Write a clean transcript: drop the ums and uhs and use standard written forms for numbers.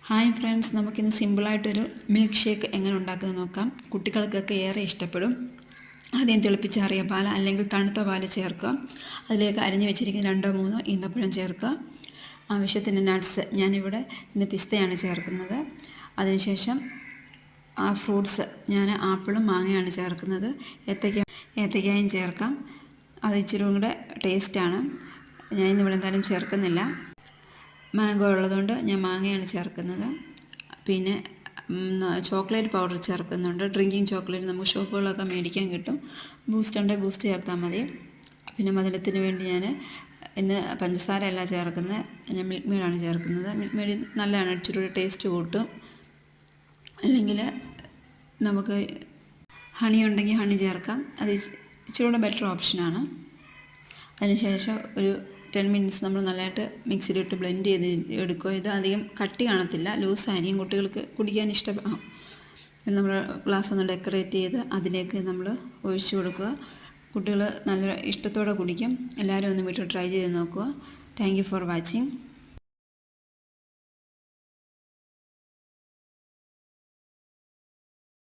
Hi friends, നമുക്കിന്ന് സിമ്പിളായിട്ടൊരു milk shake എങ്ങനെ ഉണ്ടാക്കുന്നത് നോക്കാം. കുട്ടികൾക്കൊക്കെ ഏറെ ഇഷ്ടപ്പെടും. ആദ്യം തിളപ്പിച്ചാറിയ പാൽ അല്ലെങ്കിൽ തണുത്ത പാൽ ചേർക്കുക. അതിലേക്ക് അരിഞ്ഞു വെച്ചിരിക്കുന്ന 2-3 ഈന്തപ്പഴം ചേർക്കുക. ആവശ്യത്തിന് നട്ട്സ്, ഞാനിവിടെ ഇന്ന് പിസ്തയാണ് ചേർക്കുന്നത്. അതിനുശേഷം ഫ്രൂട്ട്സ്, ഞാൻ ആപ്പിളും മാങ്ങയാണ് ചേർക്കുന്നത്. ഏത്തയ്ക്കായും ചേർക്കാം, അത് ഇച്ചിരി കൂടെ ടേസ്റ്റാണ്. ഞാൻ ഇന്നിവിടെ എന്തായാലും ചേർക്കുന്നില്ല. മാംഗോ ഉള്ളതുകൊണ്ട് ഞാൻ മാങ്ങയാണ് ചേർക്കുന്നത്. പിന്നെ ചോക്ലേറ്റ് പൗഡർ ചേർക്കുന്നുണ്ട്. ഡ്രിങ്കിങ് ചോക്ലേറ്റ് നമുക്ക് ഷോപ്പുകളിലൊക്കെ മേടിക്കാൻ കിട്ടും. ബൂസ്റ്റ് ഉണ്ടെങ്കിൽ ബൂസ്റ്റ് ചേർത്താൽ മതി. പിന്നെ മധുരത്തിന് വേണ്ടി ഞാൻ ഇന്ന് പഞ്ചസാര അല്ല ചേർക്കുന്നത്, ഞാൻ മിൽക്ക് മെയ്ഡാണ് ചേർക്കുന്നത്. മിൽക്ക് മെയ്ഡ് നല്ലതാണ്, ഇച്ചിരി ടേസ്റ്റ് കൂട്ടും. അല്ലെങ്കിൽ നമുക്ക് ഹണി ഉണ്ടെങ്കിൽ ഹണി ചേർക്കാം, അത് ഇച്ചിരി കൂടെ ബെറ്റർ ഓപ്ഷനാണ്. അതിനുശേഷം ഒരു 10 മിനിറ്റ്സ് നമ്മൾ നല്ലതായിട്ട് മിക്സിയിലിട്ട് ബ്ലെൻഡ് ചെയ്ത് എടുക്കുക. ഇത് അധികം കട്ടി കാണത്തില്ല, ലൂസായിരിക്കും, കുട്ടികൾക്ക് കുടിക്കാൻ ഇഷ്ടപ്പെടും. നമ്മൾ ഗ്ലാസ് ഒന്ന് ഡെക്കറേറ്റ് ചെയ്ത് അതിലേക്ക് നമ്മൾ ഒഴിച്ചു കൊടുക്കുക. കുട്ടികൾ നല്ല ഇഷ്ടത്തോടെ കുടിക്കും. എല്ലാവരും ഒന്ന് വീട്ടിൽ ട്രൈ ചെയ്ത് നോക്കുക. Thank you for watching.